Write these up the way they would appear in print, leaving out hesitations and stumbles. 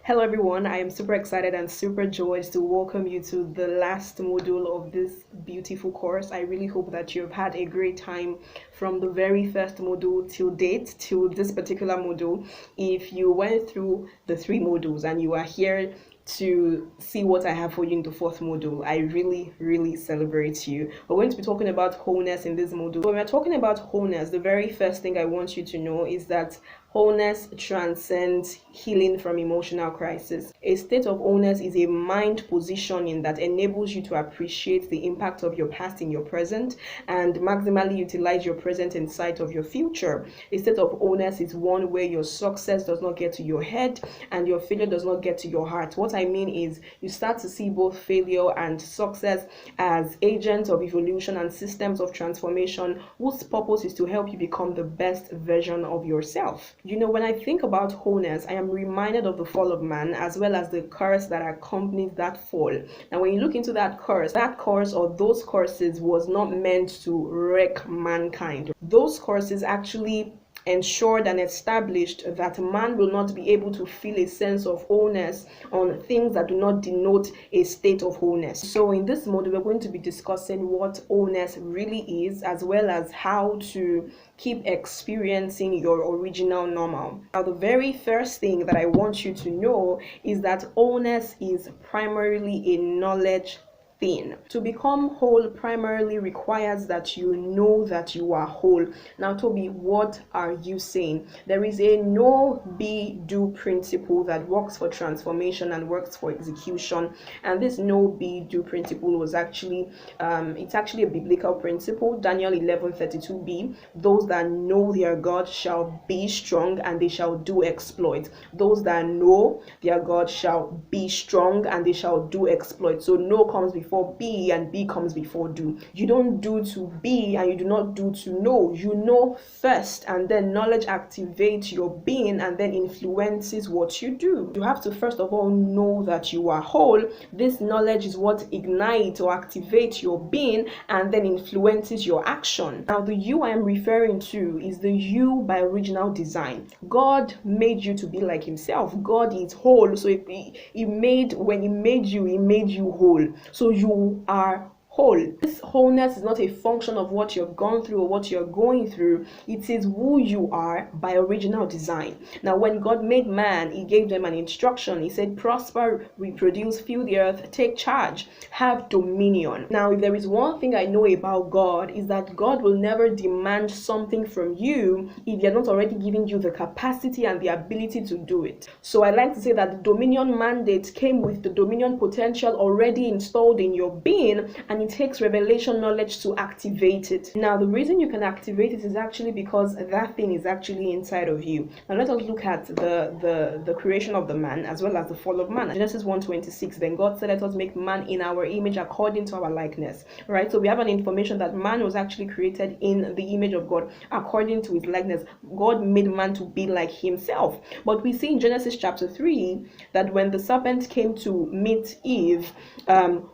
Hello everyone, I am super excited and super joyed to welcome you to the last module of this beautiful course. I really hope that you've had a great time from the very first module till date, till this particular module. If you went through the three modules and you are here to see what I have for you in the fourth module, I really celebrate you. We're going to be talking about wholeness in this module. When we're talking about wholeness, the very first thing I want you to know is that wholeness transcends healing from emotional crisis. A state of wholeness is a mind positioning that enables you to appreciate the impact of your past in your present and maximally utilize your present in sight of your future. A state of wholeness is one where your success does not get to your head and your failure does not get to your heart. What I mean is you start to see both failure and success as agents of evolution and systems of transformation whose purpose is to help you become the best version of yourself. You know, when I think about wholeness, I am reminded of the fall of man as well as the curse that accompanied that fall. Now, when you look into that curse or those curses was not meant to wreck mankind. Those curses actually ensured and established that man will not be able to feel a sense of wholeness on things that do not denote a state of wholeness. So in this module, we're going to be discussing what wholeness really is, as well as how to keep experiencing your original normal. Now, the very first thing that I want you to know is that wholeness is primarily a knowledge thing. To become whole primarily requires that you know that you are whole. Now, Toby, what are you saying? There is a know, be, do principle that works for transformation and works for execution. And this know, be, do principle was actually, it's actually a biblical principle. Daniel 11:32b, those that know their God shall be strong and they shall do exploits. Those that know their God shall be strong and they shall do exploits. So know comes before be and be comes before do. You don't do to be and you do not do to know. You know first, and then knowledge activates your being and then influences what you do. You have to first of all know that you are whole. This knowledge is what ignites or activates your being and then influences your action. Now, the you I am referring to is the you by original design. God made you to be like himself. God is whole. So when he made you whole. So you are whole. This wholeness is not a function of what you've gone through or what you're going through. It is who you are by original design. Now, when God made man, he gave them an instruction. He said, prosper, reproduce, fill the earth, take charge, have dominion. Now, if there is one thing I know about God, is that God will never demand something from you if you're not already giving you the capacity and the ability to do it. So I like to say that the dominion mandate came with the dominion potential already installed in your being, and it takes revelation knowledge to activate it. Now, the reason you can activate it is actually because that thing is actually inside of you. Now, let us look at the creation of the man as well as the fall of man. Genesis 1:26, then God said, let us make man in our image according to our likeness. Right? So we have an information that man was actually created in the image of God according to his likeness. God made man to be like himself. But we see in Genesis chapter 3 that when the serpent came to meet Eve,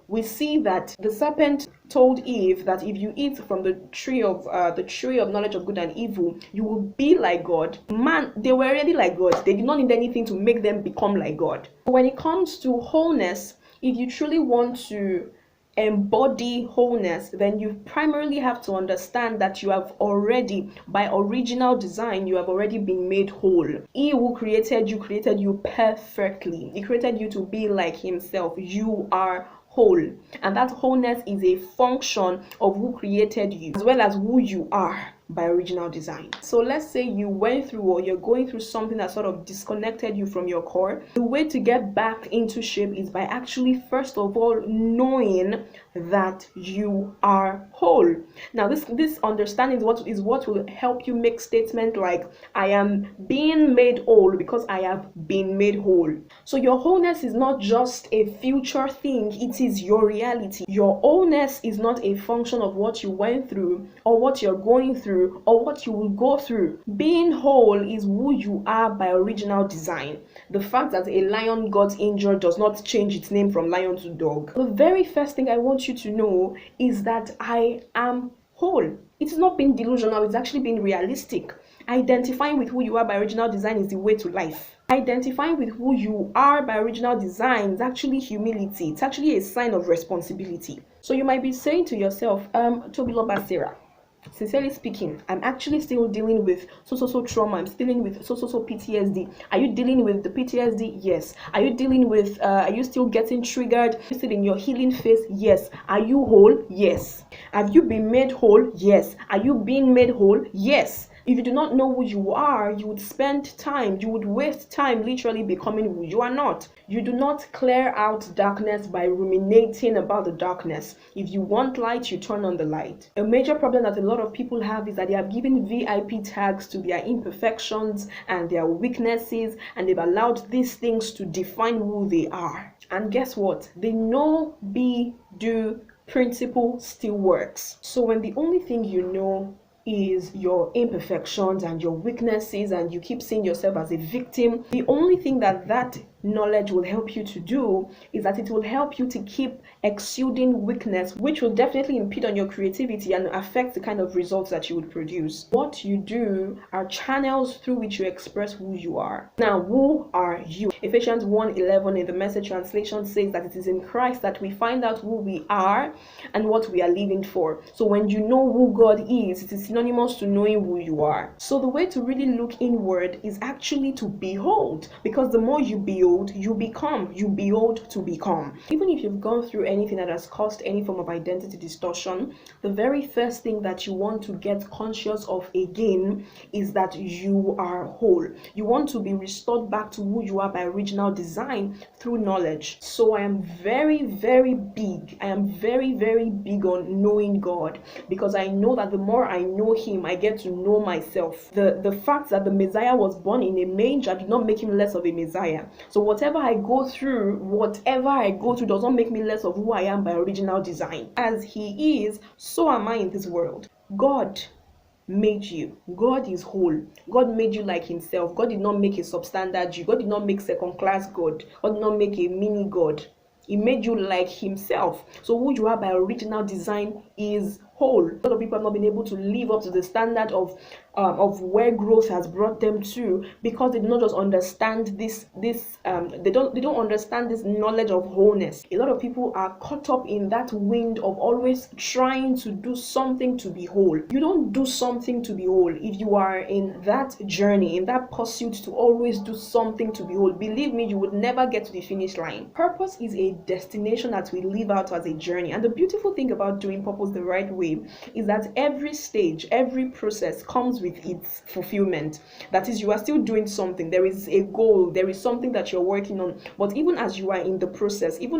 we see that the serpent told Eve that if you eat from the tree of knowledge of good and evil, you will be like God. Man, they were already like God. They did not need anything to make them become like God. When it comes to wholeness, if you truly want to embody wholeness, then you primarily have to understand that you have already, by original design, you have already been made whole. He who created you perfectly. He created you to be like himself. You are whole, and that wholeness is a function of who created you as well as who you are by original design. So let's say you went through or you're going through something that sort of disconnected you from your core. The way to get back into shape is by actually first of all knowing that you are whole. Now, this understanding is what will help you make statements like, I am being made whole because I have been made whole. So your wholeness is not just a future thing, it is your reality. Your wholeness is not a function of what you went through or what you're going through or what you will go through. Being whole is who you are by original design. The fact that a lion got injured does not change its name from lion to dog. The very first thing I want you to know is that I am whole. It's not being delusional, it's actually being realistic. Identifying with who you are by original design is the way to life. Identifying with who you are by original design is actually humility. It's actually a sign of responsibility. So you might be saying to yourself, Tobiloba Sarah, sincerely speaking, I'm actually still dealing with so trauma. I'm still dealing with so PTSD. Are you dealing with the PTSD? Yes. Are you dealing with are you still getting triggered? Are you still in your healing phase? Yes. Are you whole? Yes. Have you been made whole? Yes. Are you being made whole? Yes. If you do not know who you are, you would spend time, you would waste time literally becoming who you are not. You do not clear out darkness by ruminating about the darkness. If you want light, you turn on the light. A major problem that a lot of people have is that they have given VIP tags to their imperfections and their weaknesses, and they've allowed these things to define who they are. And guess what? The know, be, do principle still works. So when the only thing you know is your imperfections and your weaknesses, and you keep seeing yourself as a victim, the only thing that knowledge will help you to do is that it will help you to keep exuding weakness, which will definitely impede on your creativity and affect the kind of results that you would produce. What you do are channels through which you express who you are. Now, who are you? Ephesians 1:11 in the Message translation says that it is in Christ that we find out who we are and what we are living for. So when you know who God is, it is synonymous to knowing who you are. So the way to really look inward is actually to behold, because the more you behold, you become. You behold to become. Even if you've gone through anything that has caused any form of identity distortion, the very first thing that you want to get conscious of again is that you are whole. You want to be restored back to who you are by original design through knowledge. So I am very big on knowing God, because I know that the more I know Him, I get to know myself. The fact that the Messiah was born in a manger did not make Him less of a Messiah. So whatever I go through does not make me less of who I am by original design. As He is, so am I in this world. God made you. God is whole. God made you like Himself. God did not make a substandard you. God did not make second class God. God did not make a mini God. He made you like Himself. So who you are by original design is whole. A lot of people have not been able to live up to the standard of where growth has brought them to, because they do not just understand they don't understand this knowledge of wholeness. A lot of people are caught up in that wind of always trying to do something to be whole. You don't do something to be whole. If you are in that journey, in that pursuit to always do something to be whole, believe me, you would never get to the finish line. Purpose is a destination that we live out as a journey. And the beautiful thing about doing purpose the right way is that every stage, every process comes with its fulfillment. That is, you are still doing something. There is a goal. There is something that you're working on. But even as you are in the process, you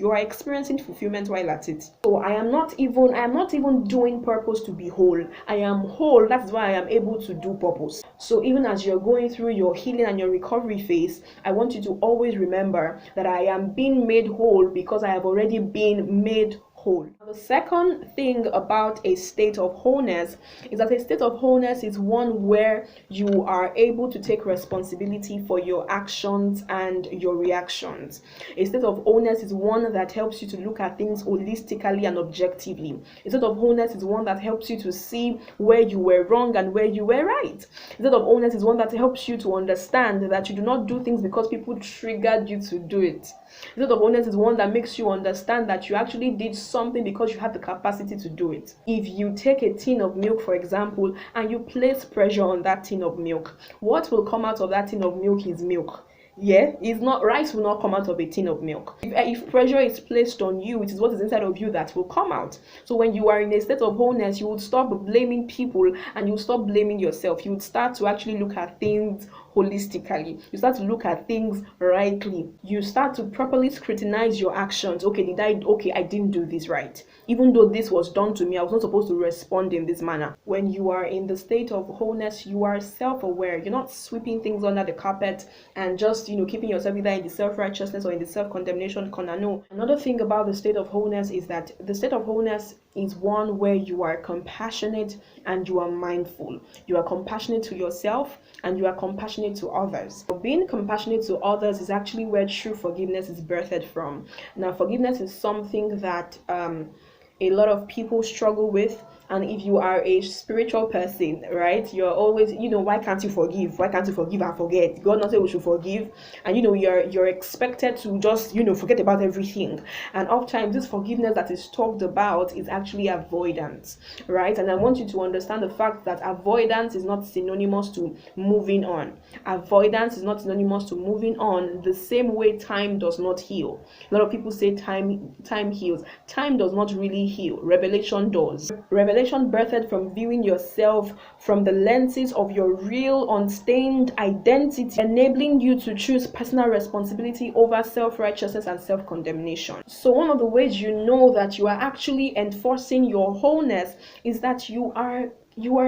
are experiencing fulfillment while at it. So I am not even doing purpose to be whole. I am whole. That's why I am able to do purpose. So even as you're going through your healing and your recovery phase, I want you to always remember that I am being made whole because I have already been made whole. The second thing about a state of wholeness is that a state of wholeness is one where you are able to take responsibility for your actions and your reactions. A state of wholeness is one that helps you to look at things holistically and objectively. A state of wholeness is one that helps you to see where you were wrong and where you were right. A state of wholeness is one that helps you to understand that you do not do things because people triggered you to do it. A state of wholeness is one that makes you understand that you actually did something because you had the capacity to do it. If you take a tin of milk, for example, and you place pressure on that tin of milk, what will come out of that tin of milk is milk. It's not, rice will not come out of a tin of milk. If pressure is placed on you, it is what is inside of you that will come out. So when you are in a state of wholeness, you would stop blaming people and you stop blaming yourself. You would start to actually look at things holistically. You start to look at things rightly. You start to properly scrutinize your actions. I didn't do this right. Even though this was done to me, I was not supposed to respond in this manner. When you are in the state of wholeness, you are self-aware. You're not sweeping things under the carpet and just keeping yourself either in the self-righteousness or in the self-condemnation corner. No. Another thing about the state of wholeness is that the state of wholeness is one where you are compassionate and you are mindful. You are compassionate to yourself and you are compassionate to others. Being compassionate to others is actually where true forgiveness is birthed from. Now, forgiveness is something that a lot of people struggle with. And if you are a spiritual person, right, you're always, why can't you forgive? Why can't you forgive and forget? God not say we should forgive, and you're expected to just forget about everything. And oftentimes this forgiveness that is talked about is actually avoidance, right? And I want you to understand the fact that avoidance is not synonymous to moving on. Avoidance is not synonymous to moving on the same way time does not heal. A lot of people say time heals. Time does not really heal. Revelation does. Revelation birthed from viewing yourself from the lenses of your real unstained identity, enabling you to choose personal responsibility over self-righteousness and self-condemnation. So one of the ways you know that you are actually enforcing your wholeness is that you are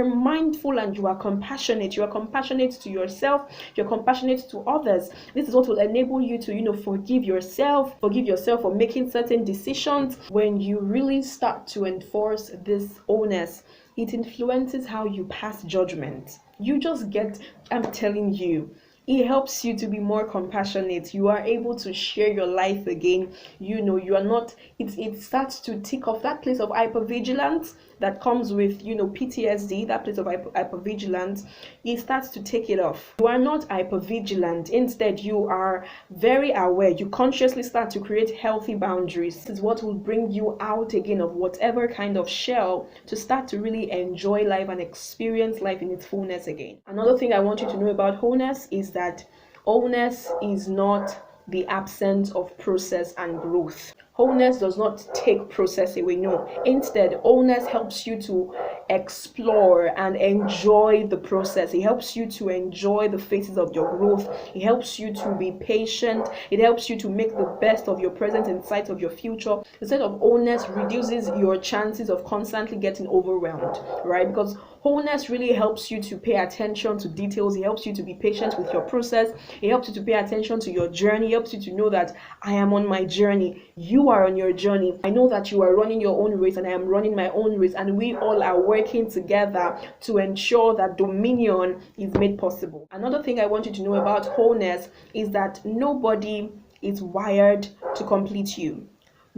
mindful and you are compassionate. You are compassionate to yourself, you're compassionate to others. This is what will enable you to forgive yourself for making certain decisions. When you really start to enforce this wholeness, it influences how you pass judgment. You just get, I'm telling you, it helps you to be more compassionate. You are able to share your life again. You are not, it starts to tick off that place of hypervigilance that comes with PTSD, that place of hypervigilance. It starts to take it off. You are not hypervigilant. Instead, you are very aware. You consciously start to create healthy boundaries. This is what will bring you out again of whatever kind of shell to start to really enjoy life and experience life in its fullness again. Another thing I want you to know about wholeness is that wholeness is not the absence of process and growth. Wholeness does not take process away, no. Instead, wholeness helps you to explore and enjoy the process. It helps you to enjoy the phases of your growth. It helps you to be patient. It helps you to make the best of your present in sight of your future. The state of wholeness reduces your chances of constantly getting overwhelmed, right? Because wholeness really helps you to pay attention to details. It helps you to be patient with your process. It helps you to pay attention to your journey. It helps you to know that I am on my journey. You are on your journey. I know that you are running your own race and I am running my own race, and we all are working together to ensure that dominion is made possible. Another thing I want you to know about wholeness is that nobody is wired to complete you.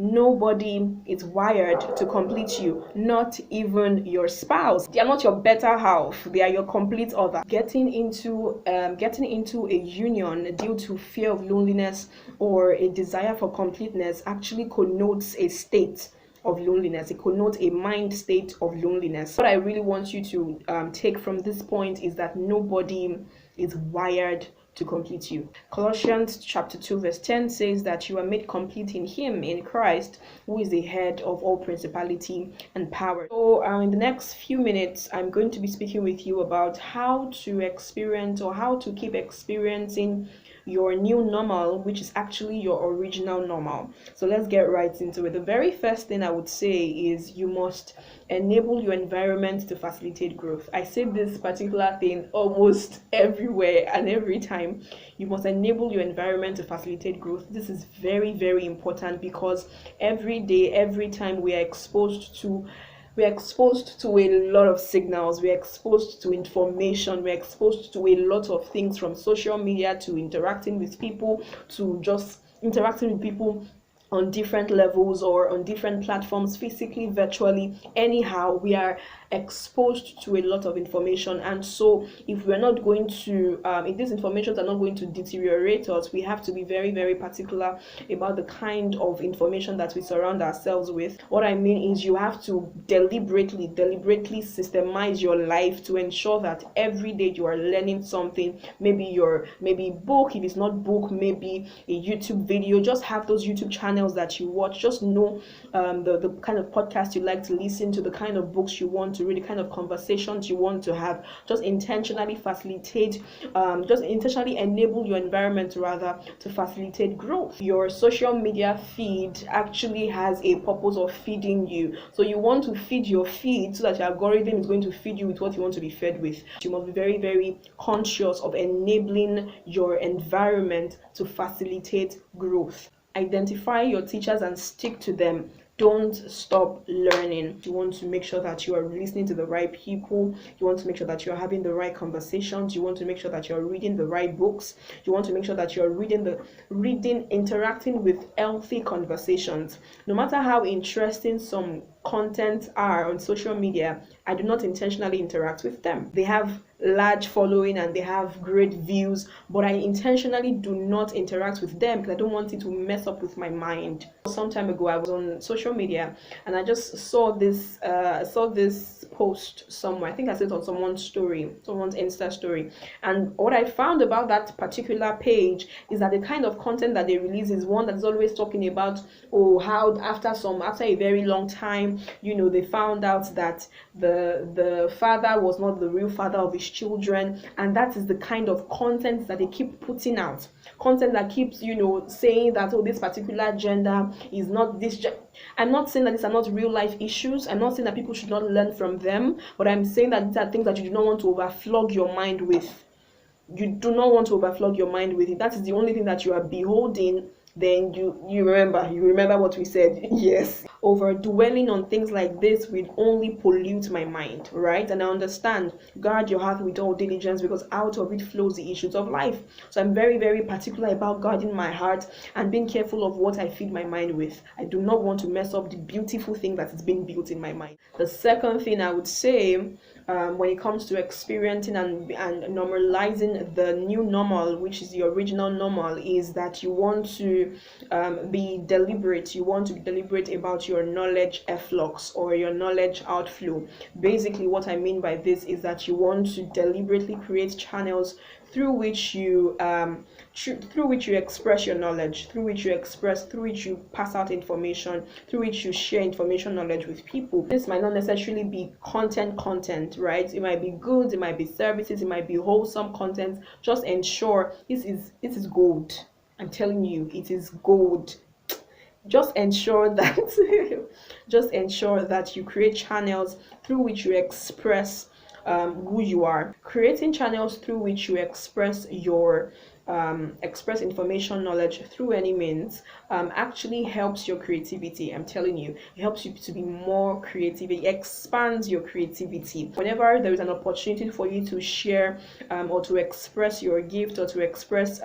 Nobody is wired to complete you, not even your spouse. They are not your better half, they are your complete other. Getting into a union due to fear of loneliness or a desire for completeness actually connotes a state of loneliness. It connotes a mind state of loneliness. What I really want you to take from this point is that nobody is wired to complete you. Colossians chapter 2 verse 10 says that you are made complete in him, in Christ, who is the head of all principality and power. So in the next few minutes, I'm going to be speaking with you about how to experience or how to keep experiencing your new normal, which is actually your original normal. So let's get right into it. The very first thing I would say is you must enable your environment to facilitate growth. I say this particular thing almost everywhere and every time. You must enable your environment to facilitate growth. This is very, very important because every day, every time we're exposed to a lot of signals, we're exposed to information, we're exposed to a lot of things, from social media to interacting with people to just interacting with people on different levels or on different platforms, physically, virtually, anyhow. We are exposed to a lot of information, and so if we're not going to if these informations are not going to deteriorate us, we have to be very, very particular about the kind of information that we surround ourselves with. What I mean is you have to deliberately systemize your life to ensure that every day you are learning something. Maybe book, if it's not book, maybe a YouTube video. Just have those YouTube channels that you watch. Just know the kind of podcast you like to listen to, the kind of books you want to read, the kind of conversations you want to have. Just intentionally enable your environment rather to facilitate growth. Your social media feed actually has a purpose of feeding you. So you want to feed your feed so that your algorithm is going to feed you with what you want to be fed with. You must be very, very conscious of enabling your environment to facilitate growth. Identify your teachers and stick to them. Don't stop learning. You want to make sure that you are listening to the right people. You want to make sure that you're having the right conversations. You want to make sure that you're reading the right books. You want to make sure that you're interacting with healthy conversations. No matter how interesting some content are on social media, I do not intentionally interact with them. They have large following and they have great views, but I intentionally do not interact with them because I don't want it to mess up with my mind. Some time ago, I was on social media and I just saw this post somewhere. I think I saw it on someone's Insta story. And what I found about that particular page is that the kind of content that they release is one that's always talking about, oh, how after a very long time, they found out that the father was not the real father of his children, and that is the kind of content that they keep putting out. Content that keeps, saying that, oh, this particular gender is not this. I'm not saying that these are not real life issues. I'm not saying that people should not learn from them, but I'm saying that these are things that you do not want to overflog your mind with. You do not want to overflog your mind with it. That is the only thing that you are beholding. Then you remember what we said. Yes, over dwelling on things like this will only pollute my mind, right? And I understand, guard your heart with all diligence, because out of it flows the issues of life. So I'm very, very particular about guarding my heart and being careful of what I feed my mind with. I do not want to mess up the beautiful thing that is being built in my mind. The second thing I would say, when it comes to experiencing and normalizing the new normal, which is the original normal, is that you want to be deliberate. You want to be deliberate about your knowledge efflux or your knowledge outflow. Basically, what I mean by this is that you want to deliberately create channels through which you express your knowledge, through which you pass out information, through which you share information, knowledge with people. This might not necessarily be content, right? It might be goods, it might be services, it might be wholesome content. Just ensure this is gold. I'm telling you, it is gold. Just ensure that you create channels through which you express who you are. Creating channels through which you express your express information, knowledge through any means actually helps your creativity. I'm telling you, it helps you to be more creative. It expands your creativity. Whenever there is an opportunity for you to share or to express your gift or to express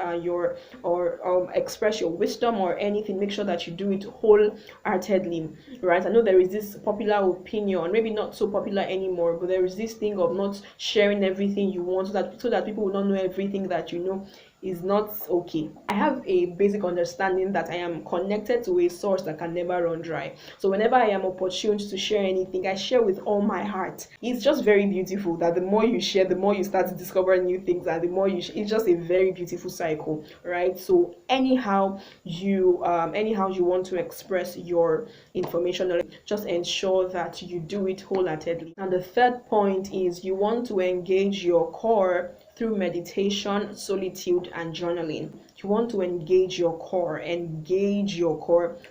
express your wisdom or anything, make sure that you do it wholeheartedly, right? I know there is this popular opinion, maybe not so popular anymore, but there is this thing of not sharing everything you want so that people will not know everything that you know is not okay. I have a basic understanding that I am connected to a source that can never run dry. So whenever I am opportune to share anything, I share with all my heart. It's just very beautiful that the more you share, the more you start to discover new things, and the more it's just a very beautiful cycle, right? So anyhow you want to express your information, just ensure that you do it wholeheartedly. And the third point is you want to engage your core through meditation, solitude, and journaling. You want to engage your core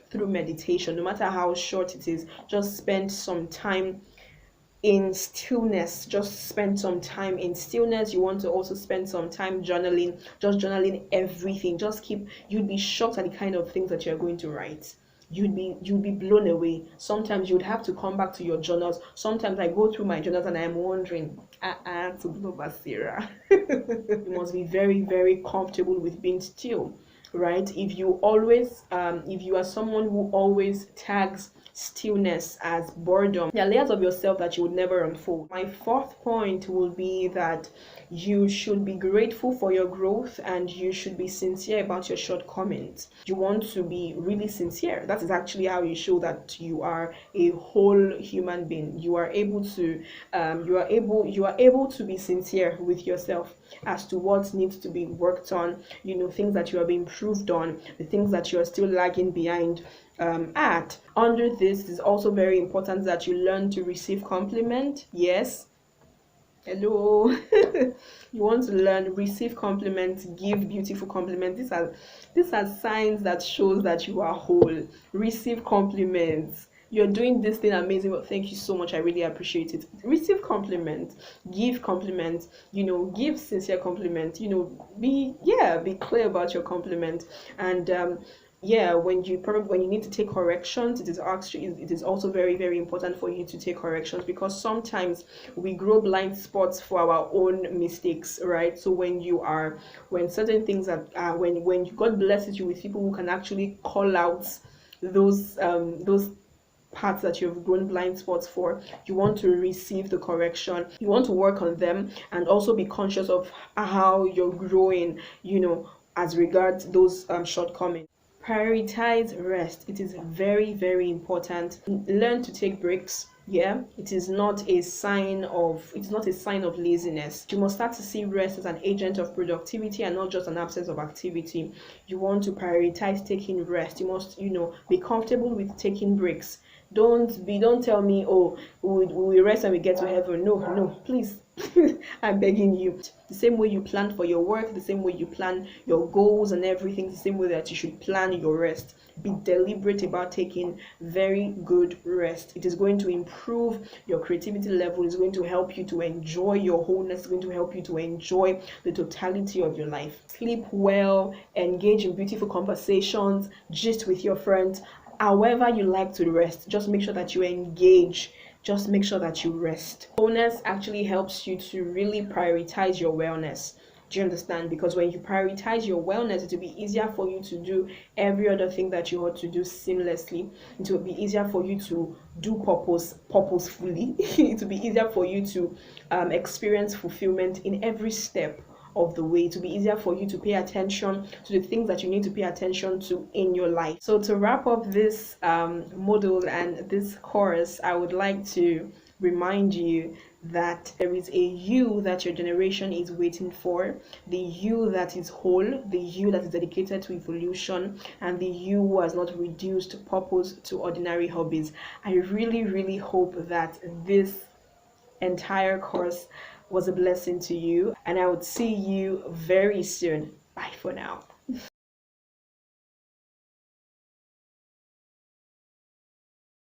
through meditation, no matter how short it is. Just spend some time in stillness. You want to also spend some time journaling, just journaling everything. You'd be shocked at the kind of things that you're going to write. You'd be blown away. Sometimes you'd have to come back to your journals. Sometimes I go through my journals and I'm wondering, to blow Sarah. You must be very, very comfortable with being still, right? If you are someone who always tags stillness as boredom, there are layers of yourself that you would never unfold. My fourth point will be that you should be grateful for your growth and you should be sincere about your shortcomings. You want to be really sincere. That is actually how you show that you are a whole human being. You are able to be sincere with yourself as to what needs to be worked on, things that you have improved on, the things that you are still lagging behind at. Under this, is also very important that you learn to receive compliment. Yes, hello. You want to learn, receive compliments, give beautiful compliments. These are signs that shows that you are whole. Receive compliments. You're doing this thing amazing, but thank you so much, I really appreciate it. Receive compliments, give compliments, give sincere compliments, be clear about your compliment. And when you need to take corrections, it is also very, very important for you to take corrections, because sometimes we grow blind spots for our own mistakes, right? So when certain things when God blesses you with people who can actually call out those parts that you've grown blind spots for. You want to receive the correction, you want to work on them, and also be conscious of how you're growing, as regards those shortcomings. Prioritize rest. It is very, very important. Learn to take breaks. Yeah, it's not a sign of laziness. You must start to see rest as an agent of productivity and not just an absence of activity. You want to prioritize taking rest. You must, be comfortable with taking breaks. Don't tell me, oh, we rest and we get to heaven. No, no, please. I'm begging you. The same way you plan for your work, the same way you plan your goals and everything, the same way that you should plan your rest. Be deliberate about taking very good rest. It is going to improve your creativity level. It's going to help you to enjoy your wholeness. It's going to help you to enjoy the totality of your life. Sleep well, engage in beautiful conversations, gist with your friends. However you like to rest, just make sure that you engage. Just make sure that you rest. Wellness actually helps you to really prioritize your wellness. Do you understand? Because when you prioritize your wellness, it will be easier for you to do every other thing that you ought to do seamlessly. It will be easier for you to do purposefully. It will be easier for you to experience fulfillment in every step of the way. To be easier for you to pay attention to the things that you need to pay attention to in your life. So to wrap up this module and this course, I would like to remind you that there is a you that your generation is waiting for, the you that is whole, the you that is dedicated to evolution, and the you who has not reduced purpose to ordinary hobbies. I really, really hope that this entire course was a blessing to you, and I would see you very soon. Bye for now.